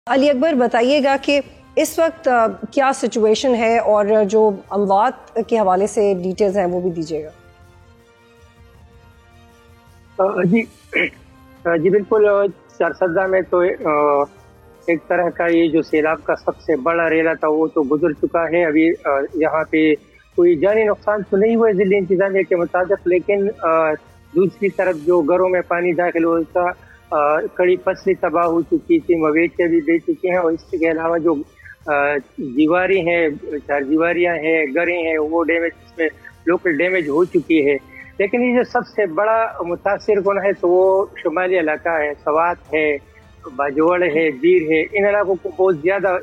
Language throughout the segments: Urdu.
علی اکبر بتائیے گا کہ اس وقت کیا سچویشن ہے اور جو اموات کے حوالے سے ڈیٹیلز ہیں وہ بھی دیجیے گا۔ جی بالکل، چارسدہ میں تو ایک طرح کا یہ جو سیلاب کا سب سے بڑا ریلا تھا وہ تو گزر چکا ہے۔ ابھی یہاں پہ کوئی جانی نقصان تو نہیں ہوا ضلع انتظامیہ کے مطابق، لیکن دوسری طرف جو گھروں میں پانی داخل ہوتا، کڑی فصلیں تباہ ہو چکی تھی، مویشیاں بھی دے چکے ہیں، اور اس کے علاوہ جو دیواری ہیں، چار دیواریاں ہیں، گھریں ہیں، وہ ڈیمیج، اس میں لوکل ڈیمیج ہو چکی ہے۔ لیکن یہ جو سب سے بڑا متاثر کن ہے تو وہ شمالی علاقہ ہے، سوات ہے، باجوڑ ہے، دیر ہے، ان علاقوں کو بہت زیادہ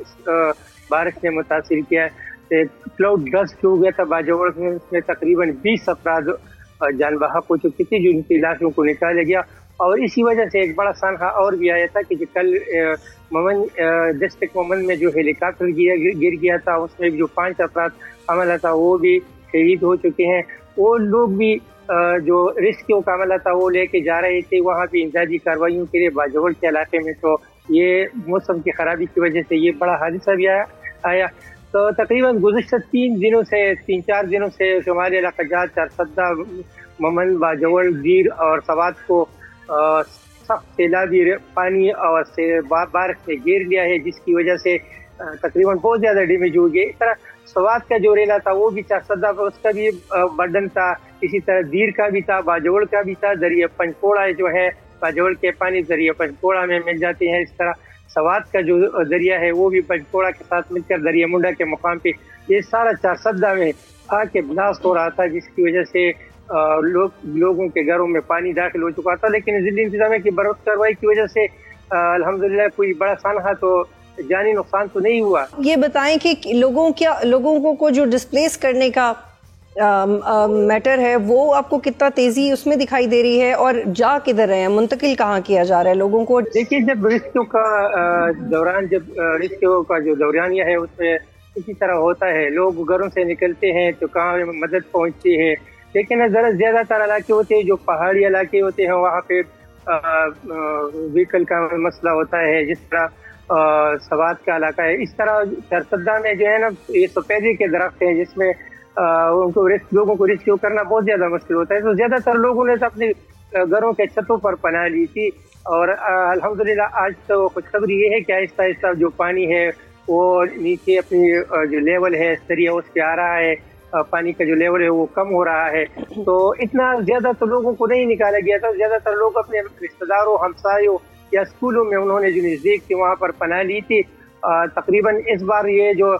بارش نے متاثر کیا ہے۔ کلاؤڈ ڈسٹ ہو گیا تھا باجوڑ میں، اس میں تقریباً 20 افراد جان بحق ہو چکی تھی، جن کی لاشوں کو نکالا گیا، اور اسی وجہ سے ایک بڑا سانحہ اور بھی آیا تھا کہ کل ڈسٹرکٹ مومن میں جو ہیلی کاپٹر گر گیا تھا، اس میں جو 5 افراد عملہ تھا وہ بھی شہید ہو چکے ہیں۔ وہ لوگ بھی جو ریسکیو کا عملہ تھا وہ لے کے جا رہے تھے وہاں پہ امدادی کارروائیوں کے لیے باجوڑ کے علاقے میں، تو یہ موسم کی خرابی کی وجہ سے یہ بڑا حادثہ بھی آیا۔ تو تقریباً گزشتہ 3-4 دنوں سے شمالی علاقہ جات، چارسدہ، ممن، باجوڑ، دیر اور سوات کو سخت سیلابی پانی اور بارش نے گھیر لیا ہے، جس کی وجہ سے تقریباً بہت زیادہ ڈیمیج ہو گیا۔ اس طرح سوات کا جو ریلا تھا وہ بھی چارسدہ پر اس کا بھی برڈن تھا، اسی طرح دیر کا بھی تھا، باجوڑ کا بھی تھا، دریا پنچپوڑا جو ہے، باجوڑ کے پانی دریا پنچپوڑا میں مل جاتے ہیں، اس طرح سوات کا جو دریا ہے وہ بھی پنچپوڑا کے ساتھ مل کر دریا منڈا کے مقام پہ یہ سارا چارسدہ میں آ کے بلاسٹ ہو رہا تھا، جس کی وجہ سے لوگوں کے گھروں میں پانی داخل ہو چکا تھا۔ لیکن ضلع انتظامیہ کی بروقت کارروائی کی وجہ سے الحمدللہ کوئی بڑا سانحہ تو جانی نقصان تو نہیں ہوا۔ یہ بتائیں کہ لوگوں کو جو ڈسپلیس کرنے کا میٹر ہے وہ آپ کو کتنا تیزی اس میں دکھائی دے رہی ہے، اور جا کدھر رہے ہیں، منتقل کہاں کیا جا رہا ہے لوگوں کو؟ دیکھیے، جب ریسکیو کا جو دورانیہ ہے اس میں اسی طرح ہوتا ہے، لوگ گھروں سے نکلتے ہیں تو کہاں مدد پہنچتی ہے، لیکن زیادہ تر علاقے ہوتے ہیں جو پہاڑی علاقے ہوتے ہیں، وہاں پہ وہیکل کا مسئلہ ہوتا ہے، جس طرح سوات کا علاقہ ہے۔ اس طرح چارسدہ میں جو ہے نا، یہ سپیدے کے درخت ہیں جس میں لوگوں کو ریسکیو کرنا بہت زیادہ مشکل ہوتا ہے، تو زیادہ تر لوگوں نے تو اپنے گھروں کے چھتوں پر پناہ لی تھی، اور الحمدللہ آج تو خوشخبری یہ ہے کہ آہستہ آہستہ جو پانی ہے وہ نیچے اپنی جو لیول ہے دریا اس پہ آ رہا ہے، پانی کا جو لیول ہے وہ کم ہو رہا ہے، تو اتنا زیادہ تو لوگوں کو نہیں نکالا گیا تھا۔ زیادہ تر لوگ اپنے رشتہ داروں، ہمسایوں یا اسکولوں میں انہوں نے جو نزدیک تھے وہاں پر پناہ لی تھی۔ تقریباً اس بار یہ جو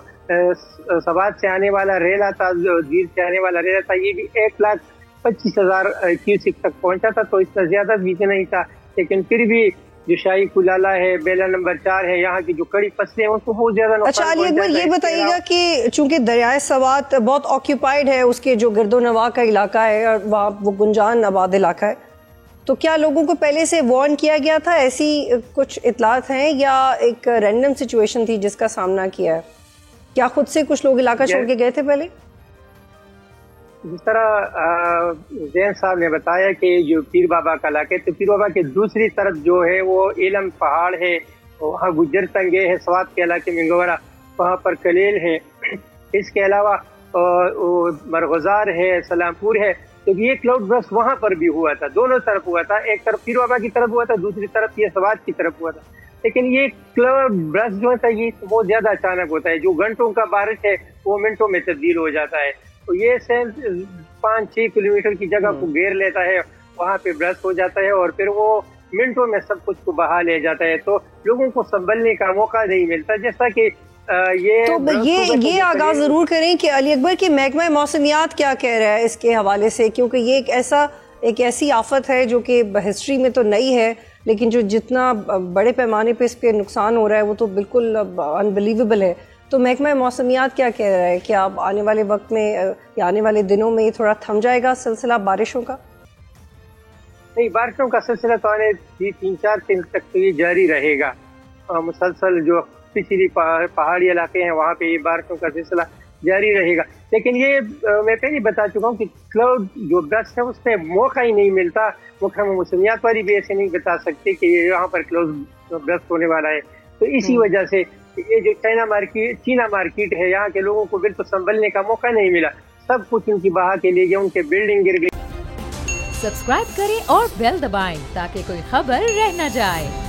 سوات سے آنے والا ریلا تھا، دیر سے آنے والا ریلا تھا، یہ بھی 1,25,000 کیوسک تک پہنچا تھا، تو اتنا زیادہ بھی نہیں تھا، لیکن پھر بھی جو شاہی کلالا ہے، بیلا نمبر 4 ہے، یہاں کی جو کڑی فصلیں ہیں اس کو بہت زیادہ نقصان۔ اچھا علی اکبر، یہ بتائیے گا کہ چونکہ دریائے سوات بہت آکیوپائڈ ہے، اس کے جو گرد و نواح کا علاقہ ہے اور وہاں وہ گنجان آباد علاقہ ہے، تو کیا لوگوں کو پہلے سے وارن کیا گیا تھا؟ ایسی کچھ اطلاعات ہیں یا ایک رینڈم سچویشن تھی جس کا سامنا کیا ہے؟ کیا خود سے کچھ لوگ علاقہ چھوڑ کے گئے تھے پہلے؟ جس طرح زین صاحب نے بتایا کہ جو پیر بابا کا علاقہ ہے، تو پیر بابا کے دوسری طرف جو ہے وہ علم پہاڑ ہے، وہاں گجر تنگے ہے، سوات کے علاقے میں گورا، وہاں پر کلیل ہے، اس کے علاوہ مرغزار ہے، سلام پور ہے، تو یہ کلاؤڈ برسٹ وہاں پر بھی ہوا تھا، دونوں طرف ہوا تھا، ایک طرف پیر بابا کی طرف ہوا تھا، دوسری طرف یہ سوات کی طرف ہوا تھا۔ لیکن یہ کلاؤڈ برسٹ جو ہے یہ بہت زیادہ اچانک ہوتا ہے، جو گھنٹوں کا بارش ہے وہ منٹوں میں تبدیل ہو جاتا ہے، تو یہ 5-6 کلومیٹر کی جگہ کو گھیر لیتا ہے، وہاں پہ برسٹ ہو جاتا ہے اور پھر وہ منٹوں میں سب کچھ کو بہا لے جاتا ہے، تو لوگوں کو سنبھلنے کا موقع نہیں ملتا۔ جیسا کہ یہ آگاہ ضرور کریں کہ علی اکبر کی محکمہ موسمیات کیا کہہ رہا ہے اس کے حوالے سے، کیونکہ یہ ایک ایسی آفت ہے جو کہ ہسٹری میں تو نئی ہے، لیکن جو جتنا بڑے پیمانے پہ اس پہ نقصان ہو رہا ہے وہ تو بالکل انبلیویبل ہے۔ تو محکمہ موسمیات کیا کہہ رہا ہے کہ اب آنے والے وقت میں یا آنے والے دنوں میں یہ تھوڑا تھم جائے گا سلسلہ بارشوں کا؟ نہیں، بارشوں کا سلسلہ تو آنے 3-4 دن تک تو یہ جاری رہے گا، مسلسل جو پچھلی پہاڑی علاقے ہیں وہاں پہ یہ بارشوں کا سلسلہ جاری رہے گا، لیکن یہ میں پہلے بتا چکا ہوں کہ کلاؤڈ جو برسٹ ہے اس میں موقع ہی نہیں ملتا، محکمہ موسمیات والی بھی ایسے نہیں بتا سکتے کہ یہاں پر کلاؤڈ برسٹ ہونے والا ہے، تو اسی وجہ سے یہ جو چینا مارکیٹ ہے، یہاں کے لوگوں کو بالکل سنبھلنے کا موقع نہیں ملا، سب کچھ ان کی بہا کے لے گیا، ان کے بلڈنگ گر گئی۔ سبسکرائب کریں اور بیل دبائیں تاکہ کوئی خبر رہ نہ جائے۔